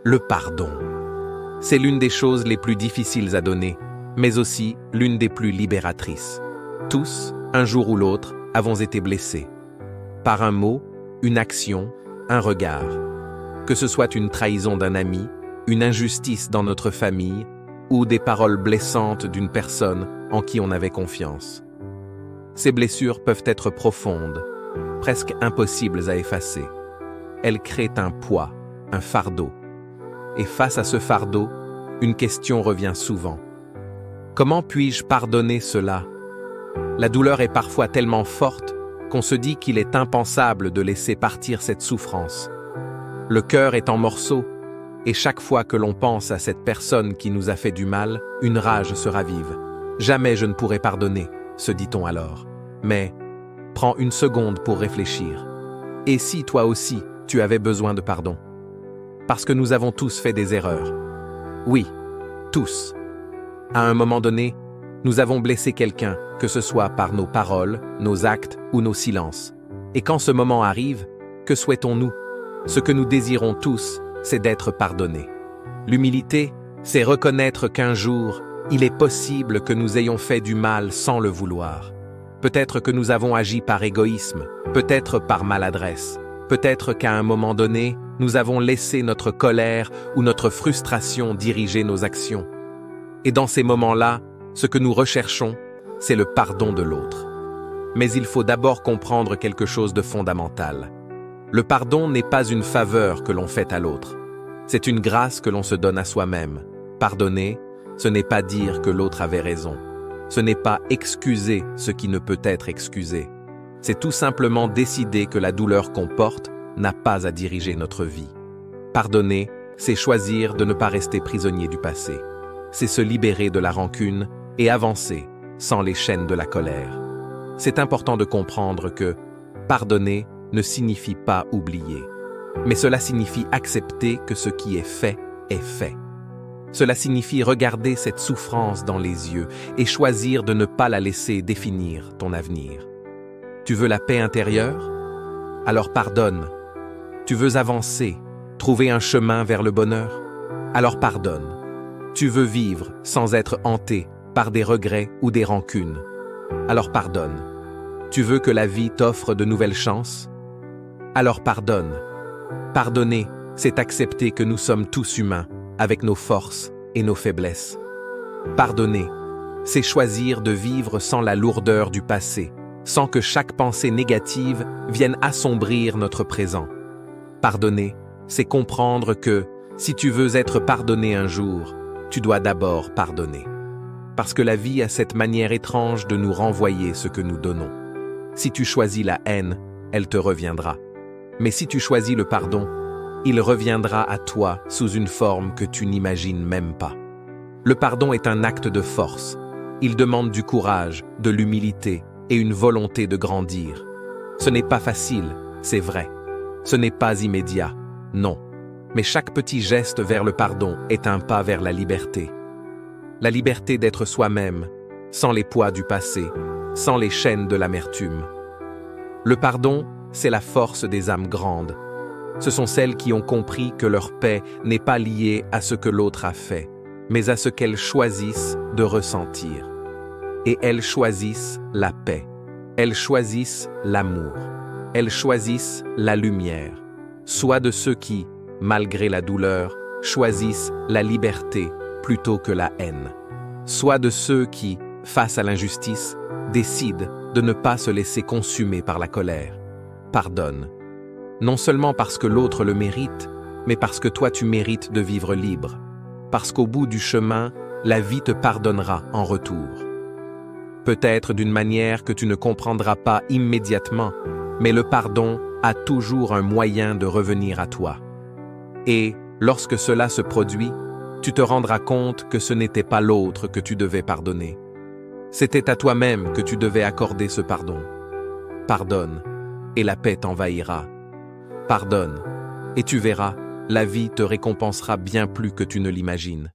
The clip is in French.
Le pardon. C'est l'une des choses les plus difficiles à donner, mais aussi l'une des plus libératrices. Tous, un jour ou l'autre, avons été blessés. Par un mot, une action, un regard. Que ce soit une trahison d'un ami, une injustice dans notre famille, ou des paroles blessantes d'une personne en qui on avait confiance. Ces blessures peuvent être profondes, presque impossibles à effacer. Elles créent un poids, un fardeau. Et face à ce fardeau, une question revient souvent. Comment puis-je pardonner cela? La douleur est parfois tellement forte qu'on se dit qu'il est impensable de laisser partir cette souffrance. Le cœur est en morceaux, et chaque fois que l'on pense à cette personne qui nous a fait du mal, une rage se ravive. Jamais je ne pourrai pardonner, se dit-on alors. Mais, prends une seconde pour réfléchir. Et si toi aussi, tu avais besoin de pardon? Parce que nous avons tous fait des erreurs. Oui, tous. À un moment donné, nous avons blessé quelqu'un, que ce soit par nos paroles, nos actes ou nos silences. Et quand ce moment arrive, que souhaitons-nous? Ce que nous désirons tous, c'est d'être pardonnés. L'humilité, c'est reconnaître qu'un jour, il est possible que nous ayons fait du mal sans le vouloir. Peut-être que nous avons agi par égoïsme, peut-être par maladresse, peut-être qu'à un moment donné, nous avons laissé notre colère ou notre frustration diriger nos actions. Et dans ces moments-là, ce que nous recherchons, c'est le pardon de l'autre. Mais il faut d'abord comprendre quelque chose de fondamental. Le pardon n'est pas une faveur que l'on fait à l'autre. C'est une grâce que l'on se donne à soi-même. Pardonner, ce n'est pas dire que l'autre avait raison. Ce n'est pas excuser ce qui ne peut être excusé. C'est tout simplement décider que la douleur qu'on porte n'a pas à diriger notre vie. Pardonner, c'est choisir de ne pas rester prisonnier du passé. C'est se libérer de la rancune et avancer sans les chaînes de la colère. C'est important de comprendre que pardonner ne signifie pas oublier, mais cela signifie accepter que ce qui est fait est fait. Cela signifie regarder cette souffrance dans les yeux et choisir de ne pas la laisser définir ton avenir. Tu veux la paix intérieure? Alors pardonne. Tu veux avancer, trouver un chemin vers le bonheur? Alors pardonne. Tu veux vivre sans être hanté par des regrets ou des rancunes? Alors pardonne. Tu veux que la vie t'offre de nouvelles chances? Alors pardonne. Pardonner, c'est accepter que nous sommes tous humains, avec nos forces et nos faiblesses. Pardonner, c'est choisir de vivre sans la lourdeur du passé, sans que chaque pensée négative vienne assombrir notre présent. Pardonner, c'est comprendre que, si tu veux être pardonné un jour, tu dois d'abord pardonner. Parce que la vie a cette manière étrange de nous renvoyer ce que nous donnons. Si tu choisis la haine, elle te reviendra. Mais si tu choisis le pardon, il reviendra à toi sous une forme que tu n'imagines même pas. Le pardon est un acte de force. Il demande du courage, de l'humilité et une volonté de grandir. Ce n'est pas facile, c'est vrai. Ce n'est pas immédiat, non. Mais chaque petit geste vers le pardon est un pas vers la liberté. La liberté d'être soi-même, sans les poids du passé, sans les chaînes de l'amertume. Le pardon, c'est la force des âmes grandes. Ce sont celles qui ont compris que leur paix n'est pas liée à ce que l'autre a fait, mais à ce qu'elles choisissent de ressentir. Et elles choisissent la paix. Elles choisissent l'amour. Elles choisissent la lumière. Soit de ceux qui, malgré la douleur, choisissent la liberté plutôt que la haine. Soit de ceux qui, face à l'injustice, décident de ne pas se laisser consumer par la colère. Pardonne. Non seulement parce que l'autre le mérite, mais parce que toi tu mérites de vivre libre. Parce qu'au bout du chemin, la vie te pardonnera en retour. Peut-être d'une manière que tu ne comprendras pas immédiatement, mais le pardon a toujours un moyen de revenir à toi. Et, lorsque cela se produit, tu te rendras compte que ce n'était pas l'autre que tu devais pardonner. C'était à toi-même que tu devais accorder ce pardon. Pardonne, et la paix t'envahira. Pardonne, et tu verras, la vie te récompensera bien plus que tu ne l'imagines.